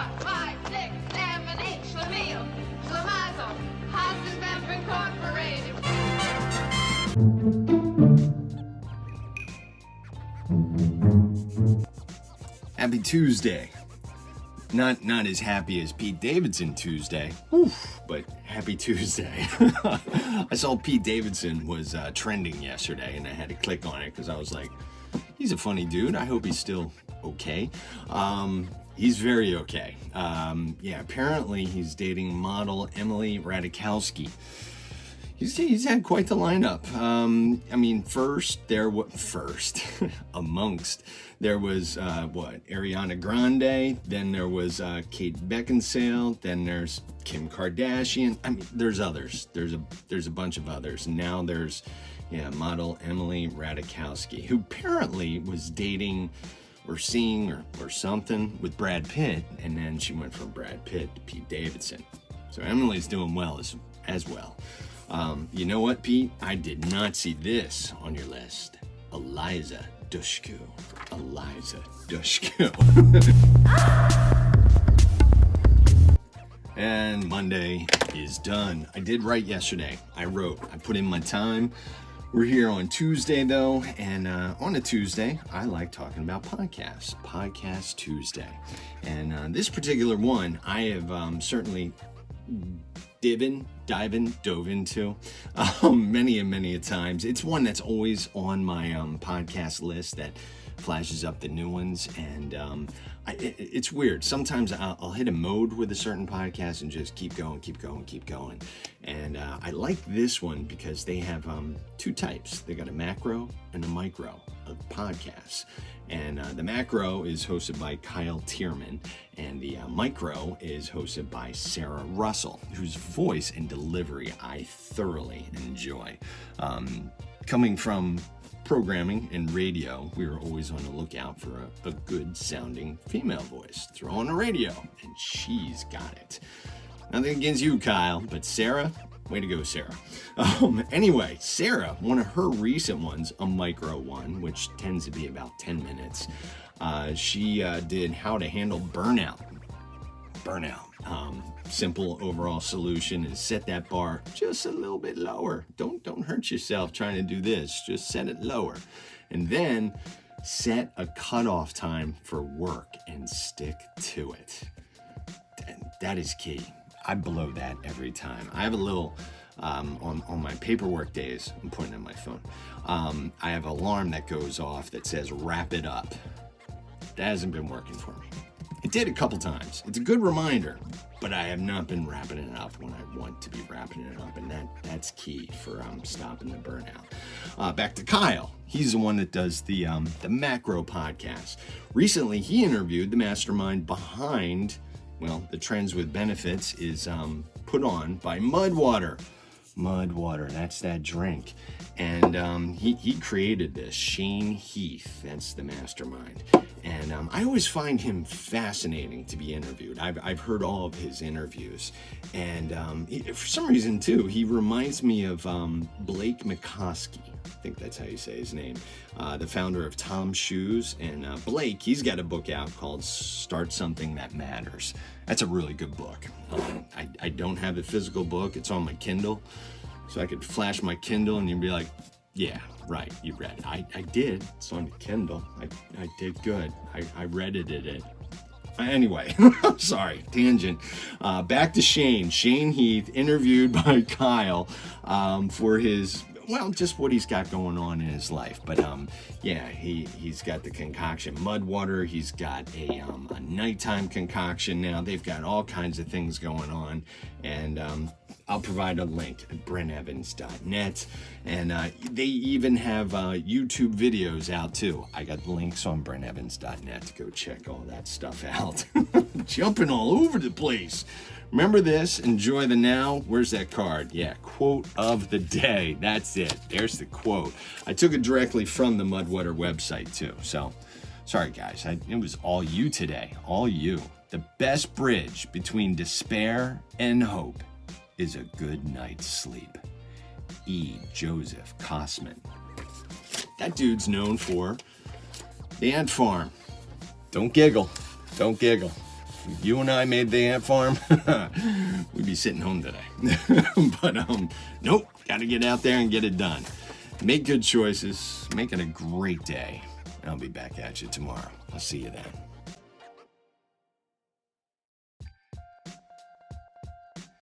5, 6, 7, 8, Schlemiel, Schlemazel, Hasenbeck Incorporated. Happy Tuesday. Not as happy as Pete Davidson Tuesday, but happy Tuesday. I saw Pete Davidson was trending yesterday, and I had to click on it because I was like, he's a funny dude. I hope he's still okay. He's very okay. Apparently he's dating model Emily Ratajkowski. He's had quite the lineup. There was Ariana Grande, then there was Kate Beckinsale, then there's Kim Kardashian. There's others. There's a bunch of others. Now there's model Emily Ratajkowski, who apparently was dating or seeing or something with Brad Pitt, and then she went from Brad Pitt to Pete Davidson. So Emily's doing well as well. You know what, Pete? I did not see this on your list. Eliza Dushku. And Monday is done. I did write yesterday. I put in my time. We're here on Tuesday, though, and on a Tuesday, I like talking about podcasts. Podcast Tuesday. And this particular one, I have certainly dove into many a times. It's one that's always on my podcast list that flashes up the new ones, and it's weird. Sometimes I'll hit a mode with a certain podcast and just keep going. And I like this one because they have two types. They got a macro and a micro of podcasts. And the macro is hosted by Kyle Tierman, and the micro is hosted by Sarah Russell, whose voice and delivery I thoroughly enjoy. Coming from programming and radio, we were always on the lookout for a good sounding female voice. Throw on the radio, and she's got it. Nothing against you, Kyle, but Sarah, way to go, Sarah. Anyway, Sarah, one of her recent ones, a micro one, which tends to be about 10 minutes, she did how to handle burnout. Simple overall solution is set that bar just a little bit lower. Don't hurt yourself trying to do this. Just set it lower. And then set a cutoff time for work and stick to it. That is key. I blow that every time. I have a little, on my paperwork days, I'm pointing at my phone, I have an alarm that goes off that says wrap it up. That hasn't been working for me. It did a couple times. It's a good reminder, but I have not been wrapping it up when I want to be wrapping it up, and that's key for stopping the burnout. Back to Kyle. He's the one that does the macro podcast. Recently, he interviewed the mastermind behind, the Trends with Benefits is put on by Mudwater. Mudwater, that's that drink. And he created this. Shane Heath, that's the mastermind. And I always find him fascinating to be interviewed. I've heard all of his interviews. And for some reason, too, he reminds me of Blake McCoskey. I think that's how you say his name. The founder of Tom's Shoes. And Blake, he's got a book out called Start Something That Matters. That's a really good book. I don't have a physical book. It's on my Kindle. So I could flash my Kindle and you'd be like, yeah, right, you read it. I did. It's on the Kindle. I did good. I read it. Anyway, I'm sorry, tangent. Back to Shane. Shane Heath, interviewed by Kyle for his, just what he's got going on in his life. But he's got the concoction Mudwater. He's got a nighttime concoction now. They've got all kinds of things going on. And I'll provide a link at brentevans.net. And they even have YouTube videos out too. I got links on brentevans.net to go check all that stuff out. Jumping all over the place. Remember this, enjoy the now. Where's that card? Yeah, quote of the day. That's it. There's the quote. I took it directly from the Mudwater website too. So, sorry guys, it was all you today. All you. The best bridge between despair and hope is a good night's sleep. Joseph Cossman. That dude's known for the ant farm. Don't giggle. if you and I made the ant farm, we'd be sitting home today. But nope, got to get out there and get it done. Make good choices. Make it a great day. I'll be back at you tomorrow. I'll see you then.